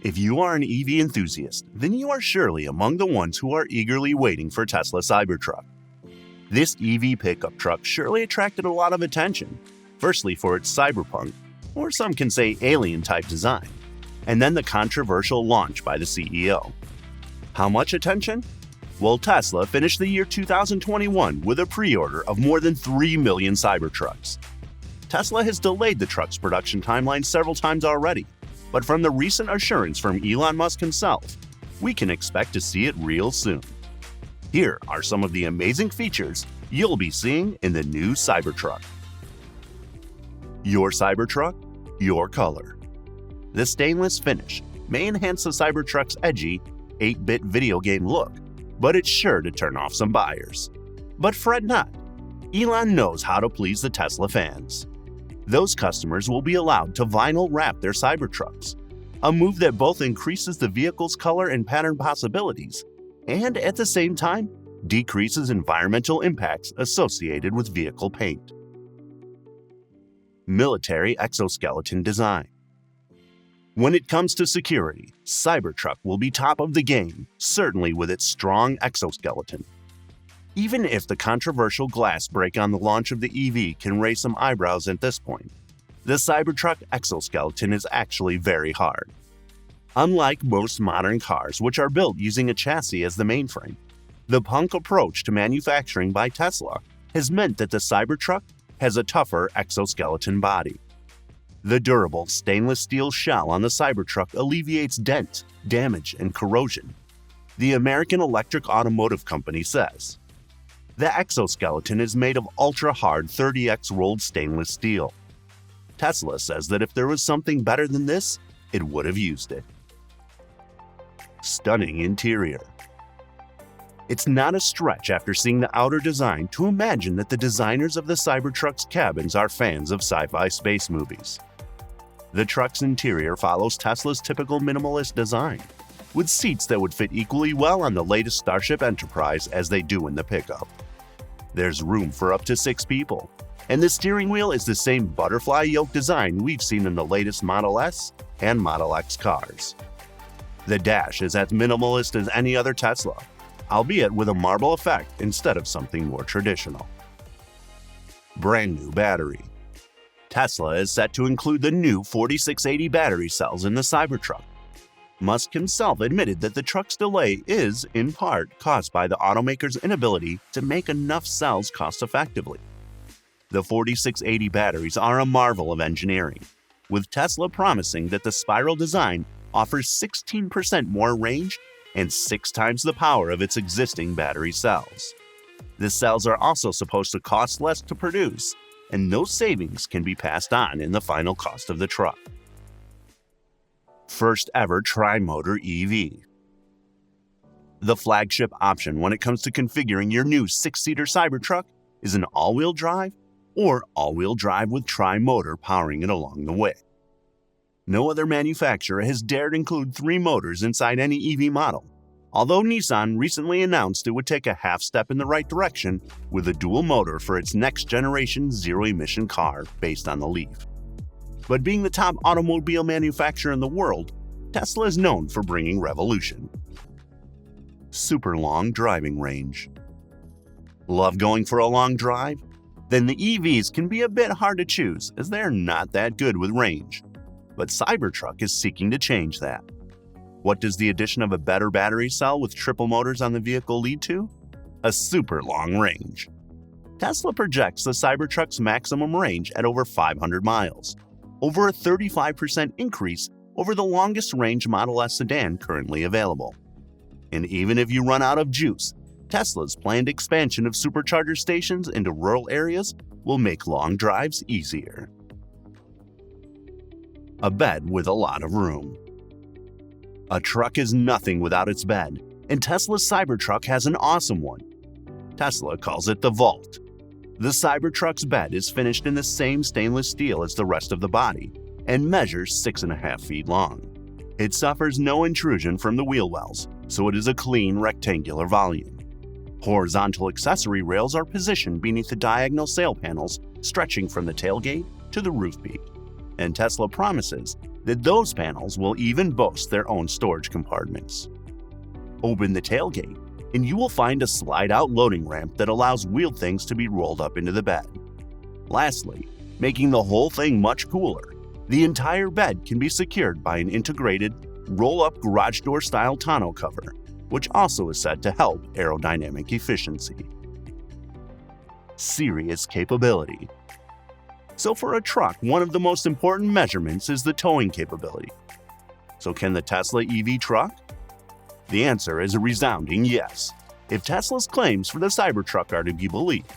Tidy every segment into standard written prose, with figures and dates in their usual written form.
If you are an EV enthusiast, then you are surely among the ones who are eagerly waiting for Tesla Cybertruck. This EV pickup truck surely attracted a lot of attention, firstly for its cyberpunk, or some can say alien-type design, and then the controversial launch by the CEO. How much attention? Well, Tesla finished the year 2021 with a pre-order of more than 3 million Cybertrucks. Tesla has delayed the truck's production timeline several times already, but from the recent assurance from Elon Musk himself, we can expect to see it real soon. Here are some of the amazing features you'll be seeing in the new Cybertruck. Your Cybertruck, your color. The stainless finish may enhance the Cybertruck's edgy, 8-bit video game look, but it's sure to turn off some buyers. But fret not, Elon knows how to please the Tesla fans. Those customers will be allowed to vinyl wrap their Cybertrucks, a move that both increases the vehicle's color and pattern possibilities, and at the same time, decreases environmental impacts associated with vehicle paint. Military exoskeleton design. When it comes to security, Cybertruck will be top of the game, certainly with its strong exoskeleton. Even if the controversial glass break on the launch of the EV can raise some eyebrows at this point, the Cybertruck exoskeleton is actually very hard. Unlike most modern cars, which are built using a chassis as the mainframe, the punk approach to manufacturing by Tesla has meant that the Cybertruck has a tougher exoskeleton body. The durable stainless steel shell on the Cybertruck alleviates dent, damage, and corrosion. The American Electric Automotive Company says, "The exoskeleton is made of ultra-hard 30X rolled stainless steel." Tesla says that if there was something better than this, it would have used it. Stunning interior. It's not a stretch after seeing the outer design to imagine that the designers of the Cybertruck's cabins are fans of sci-fi space movies. The truck's interior follows Tesla's typical minimalist design, with seats that would fit equally well on the latest Starship Enterprise as they do in the pickup. There's room for up to 6 people, and the steering wheel is the same butterfly yoke design we've seen in the latest Model S and Model X cars. The dash is as minimalist as any other Tesla, albeit with a marble effect instead of something more traditional. Brand new battery. Tesla is set to include the new 4680 battery cells in the Cybertruck. Musk himself admitted that the truck's delay is, in part, caused by the automaker's inability to make enough cells cost-effectively. The 4680 batteries are a marvel of engineering, with Tesla promising that the spiral design offers 16% more range and 6 times the power of its existing battery cells. The cells are also supposed to cost less to produce, and those savings can be passed on in the final cost of the truck. First ever tri-motor EV. The flagship option when it comes to configuring your new 6-seater Cybertruck is an all-wheel drive or all-wheel drive with tri-motor powering it along the way. No other manufacturer has dared include 3 motors inside any EV model, although Nissan recently announced it would take a half step in the right direction with a dual motor for its next-generation zero-emission car based on the Leaf. But being the top automobile manufacturer in the world, Tesla is known for bringing revolution. Super long driving range. Love going for a long drive? Then the EVs can be a bit hard to choose as they're not that good with range. But Cybertruck is seeking to change that. What does the addition of a better battery cell with triple motors on the vehicle lead to? A super long range. Tesla projects the Cybertruck's maximum range at over 500 miles, over a 35% increase over the longest range Model S sedan currently available. And even if you run out of juice, Tesla's planned expansion of supercharger stations into rural areas will make long drives easier. A bed with a lot of room. A truck is nothing without its bed, and Tesla's Cybertruck has an awesome one. Tesla calls it the Vault. The Cybertruck's bed is finished in the same stainless steel as the rest of the body and measures 6.5 feet long. It suffers no intrusion from the wheel wells, so it is a clean rectangular volume. Horizontal accessory rails are positioned beneath the diagonal sail panels stretching from the tailgate to the roof peak, and Tesla promises that those panels will even boast their own storage compartments. Open the tailgate, and you will find a slide-out loading ramp that allows wheeled things to be rolled up into the bed. Lastly, making the whole thing much cooler, the entire bed can be secured by an integrated roll-up garage door-style tonneau cover, which also is said to help aerodynamic efficiency. Serious capability. So for a truck, one of the most important measurements is the towing capability. So can the Tesla EV truck? The answer is a resounding yes, if Tesla's claims for the Cybertruck are to be believed.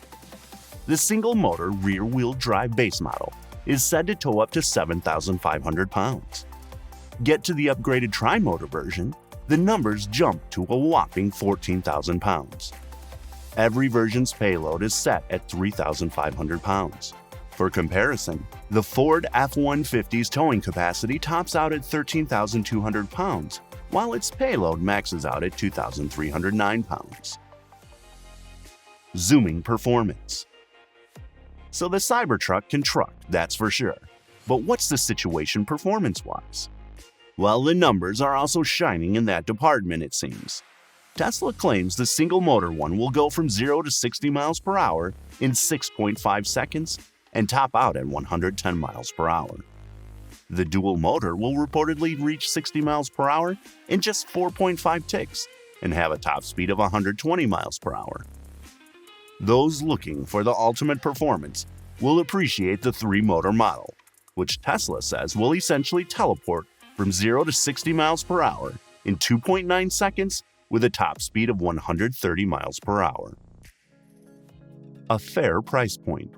The single-motor rear-wheel drive base model is said to tow up to 7,500 pounds. Get to the upgraded tri-motor version, the numbers jump to a whopping 14,000 pounds. Every version's payload is set at 3,500 pounds. For comparison, the Ford F-150's towing capacity tops out at 13,200 pounds, while its payload maxes out at 2,309 pounds. Zooming performance. So the Cybertruck can truck, that's for sure. But what's the situation performance-wise? Well, the numbers are also shining in that department, it seems. Tesla claims the single-motor one will go from 0 to 60 miles per hour in 6.5 seconds and top out at 110 miles per hour. The dual motor will reportedly reach 60 miles per hour in just 4.5 ticks and have a top speed of 120 miles per hour. Those looking for the ultimate performance will appreciate the 3-motor model, which Tesla says will essentially teleport from 0 to 60 miles per hour in 2.9 seconds with a top speed of 130 miles per hour. A fair price point.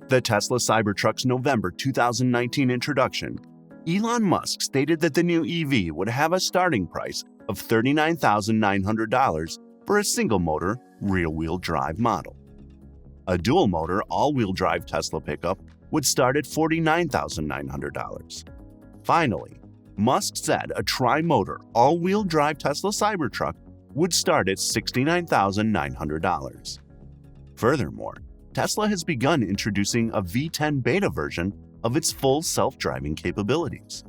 The Tesla Cybertruck's November 2019 introduction, Elon Musk stated that the new EV would have a starting price of $39,900 for a single-motor, rear-wheel drive model. A dual-motor, all-wheel drive Tesla pickup would start at $49,900. Finally, Musk said a tri-motor, all-wheel drive Tesla Cybertruck would start at $69,900. Furthermore, Tesla has begun introducing a V10 beta version of its full self-driving capabilities.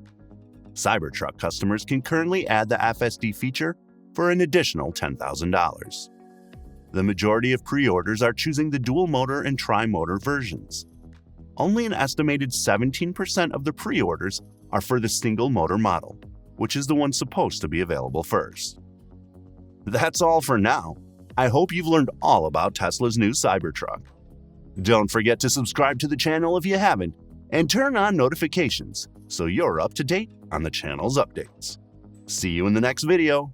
Cybertruck customers can currently add the FSD feature for an additional $10,000. The majority of pre-orders are choosing the dual-motor and tri-motor versions. Only an estimated 17% of the pre-orders are for the single-motor model, which is the one supposed to be available first. That's all for now. I hope you've learned all about Tesla's new Cybertruck. Don't forget to subscribe to the channel if you haven't, and turn on notifications so you're up to date on the channel's updates. See you in the next video.